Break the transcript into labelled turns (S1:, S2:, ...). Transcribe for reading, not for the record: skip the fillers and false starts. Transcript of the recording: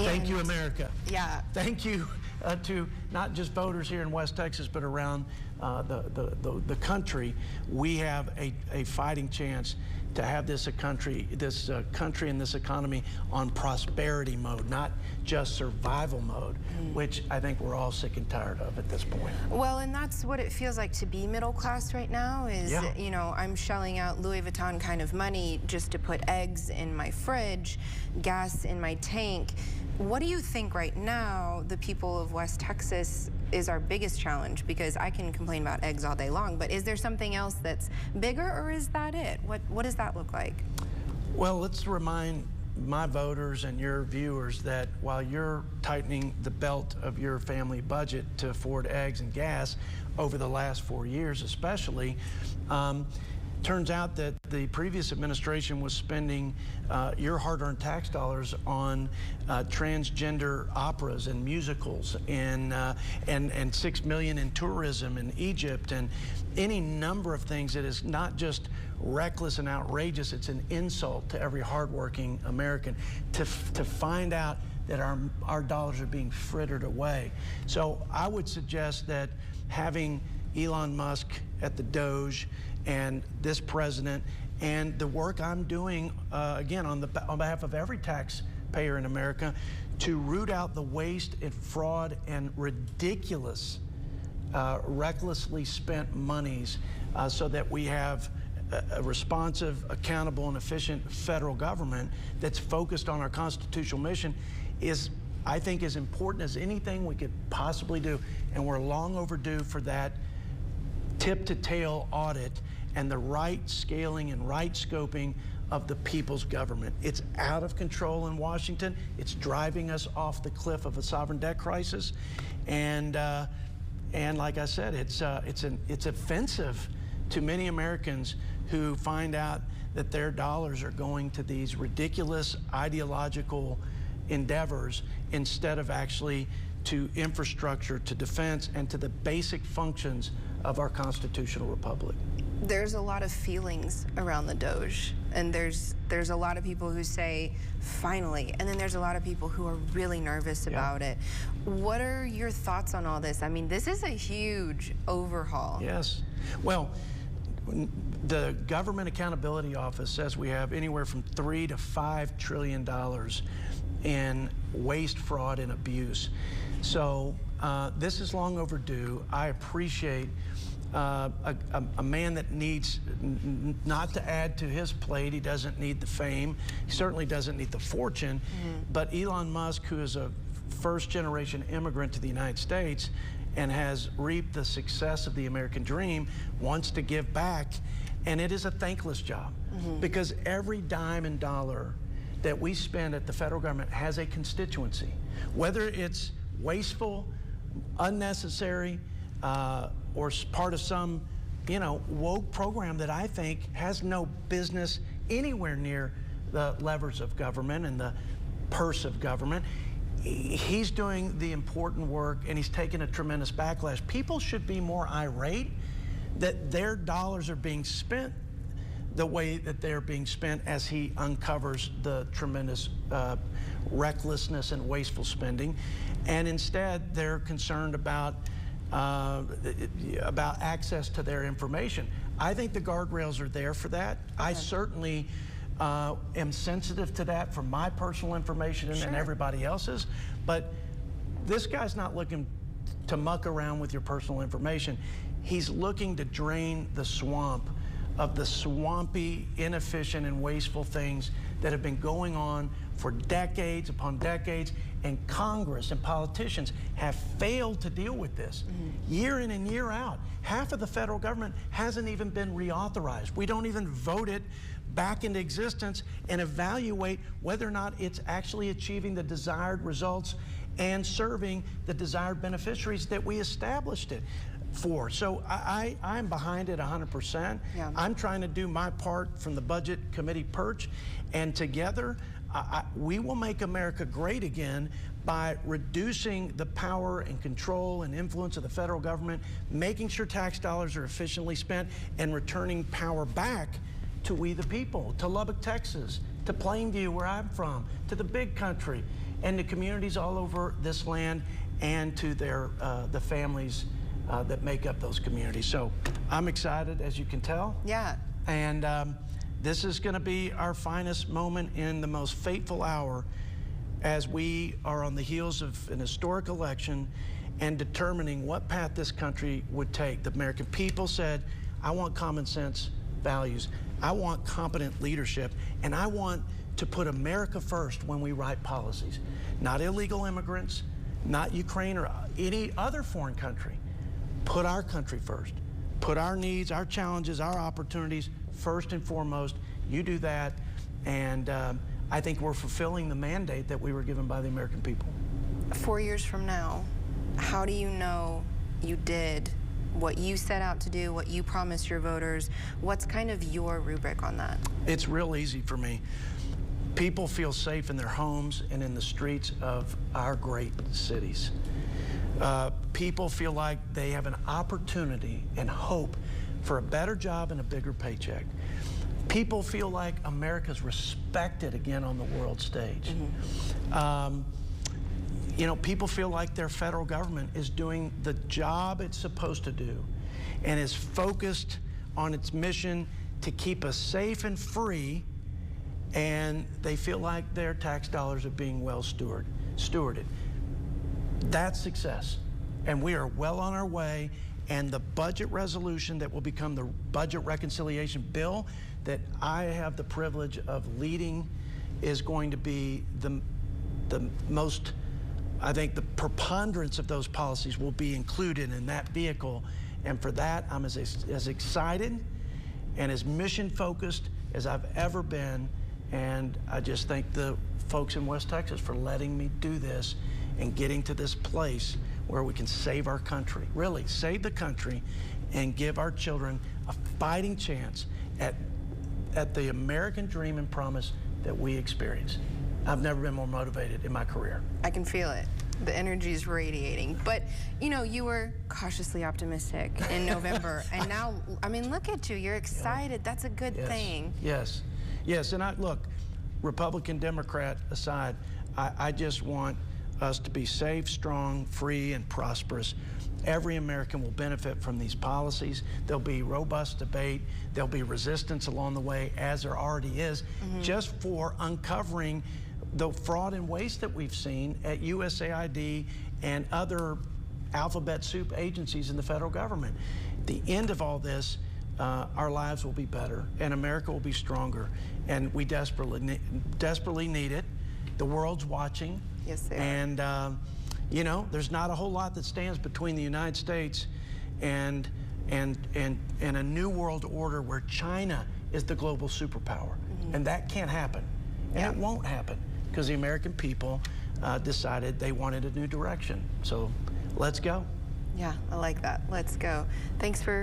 S1: Thank you, America.
S2: Yeah.
S1: Thank you to not just voters here in West Texas, but around the country. We have a fighting chance to have this country and this economy on prosperity mode, not just survival mode, which I think we're all sick and tired of at this point.
S2: Well, and that's what it feels like to be middle class right now is, you know, I'm shelling out Louis Vuitton kind of money just to put eggs in my fridge, gas in my tank. What do you think right now the people of West Texas is our biggest challenge? Because I can complain about eggs all day long, but is there something else that's bigger, or is that it? What does that look like?
S1: Well, let's remind my voters and your viewers that while you're tightening the belt of your family budget to afford eggs and gas over the last 4 years especially, turns out that the previous administration was spending your hard-earned tax dollars on transgender operas and musicals and $6 million in tourism in Egypt and any number of things that is not just reckless and outrageous, it's an insult to every hardworking American to find out that our dollars are being frittered away. So I would suggest that having Elon Musk at the Doge and this president and the work I'm doing, again, on behalf of every taxpayer in America, to root out the waste and fraud and ridiculous, recklessly spent monies so that we have a responsive, accountable, and efficient federal government that's focused on our constitutional mission is, I think, as important as anything we could possibly do. And we're long overdue for that tip-to-tail audit and the right scaling and right scoping of the people's government. It's out of control in Washington. It's driving us off the cliff of a sovereign debt crisis. And like I said, it's offensive to many Americans who find out that their dollars are going to these ridiculous ideological endeavors instead of actually to infrastructure, to defense, and to the basic functions of our constitutional republic.
S2: There's a lot of feelings around the Doge, and there's a lot of people who say, finally, and then there's a lot of people who are really nervous about it. What are your thoughts on all this? I mean, this is a huge overhaul.
S1: Yes. Well, the Government Accountability Office says we have anywhere from $3 to $5 trillion in waste, fraud, and abuse. So this is long overdue. I appreciate a man that needs not to add to his plate. He doesn't need the fame. He certainly doesn't need the fortune. But Elon Musk, who is a first-generation immigrant to the United States and has reaped the success of the American dream, wants to give back. And it is a thankless job because every dime and dollar that we spend at the federal government has a constituency. Whether it's wasteful, unnecessary, or part of some, woke program that I think has no business anywhere near the levers of government and the purse of government. He's doing the important work, and he's taking a tremendous backlash. People should be more irate that their dollars are being spent the way that they're being spent as he uncovers the tremendous recklessness and wasteful spending. And instead, they're concerned about access to their information. I think the guardrails are there for that. I certainly am sensitive to that for my personal information and everybody else's, but this guy's not looking to muck around with your personal information. He's looking to drain the swamp of the swampy, inefficient, and wasteful things that have been going on for decades upon decades, and Congress and politicians have failed to deal with this year in and year out. Half of the federal government hasn't even been reauthorized. We don't even vote it back into existence and evaluate whether or not it's actually achieving the desired results and serving the desired beneficiaries that we established it for. So I'm behind it 100%. I'm trying to do my part from the Budget Committee perch, and together we will make America great again by reducing the power and control and influence of the federal government, making sure tax dollars are efficiently spent, and returning power back to we the people, to Lubbock, Texas, to Plainview, where I'm from, to the big country. and the communities all over this land and to the families that make up those communities. So I'm excited, as you can tell.
S2: Yeah.
S1: And this is going to be our finest moment in the most fateful hour as we are on the heels of an historic election and determining what path this country would take. The American people said, I want common sense values. I want competent leadership, and I want to put America first when we write policies. Not illegal immigrants, not Ukraine or any other foreign country. Put our country first. Put our needs, our challenges, our opportunities first and foremost. You do that, and I think we're fulfilling the mandate that we were given by the American people.
S2: 4 years from now, how do you know you did what you set out to do, what you promised your voters? What's kind of your rubric on that?
S1: It's real easy for me. People feel safe in their homes and in the streets of our great cities. People feel like they have an opportunity and hope for a better job and a bigger paycheck. People feel like America's respected again on the world stage. Mm-hmm. You know, people feel like their federal government is doing the job it's supposed to do and is focused on its mission to keep us safe and free, and they feel like their tax dollars are being well stewarded. That's success, and we are well on our way, and the budget resolution that will become the budget reconciliation bill that I have the privilege of leading is going to be the most, I think the preponderance of those policies will be included in that vehicle, and for that I'm as excited and as mission focused as I've ever been, and I just thank the folks in West Texas for letting me do this and getting to this place where we can save our country, really save the country and give our children a fighting chance at the American dream and promise that we experience. I've never been more motivated in my career.
S2: I can feel it. The energy is radiating. But, you know, you were cautiously optimistic in November, and now, I mean, look at you. You're excited. That's a good thing.
S1: Yes. Yes, and look, Republican, Democrat aside, I just want us to be safe, strong, free, and prosperous. Every American will benefit from these policies. There'll be robust debate. There'll be resistance along the way, as there already is, just for uncovering the fraud and waste that we've seen at USAID and other alphabet soup agencies in the federal government. At the end of all this, our lives will be better and America will be stronger, and we desperately need it. The world's watching.
S2: Yes, they are.
S1: And you know, there's not a whole lot that stands between the United States and a new world order where China is the global superpower. And that can't happen. And it won't happen because the American people decided they wanted a new direction. So let's go.
S2: Yeah, I like that. Let's go. Thanks for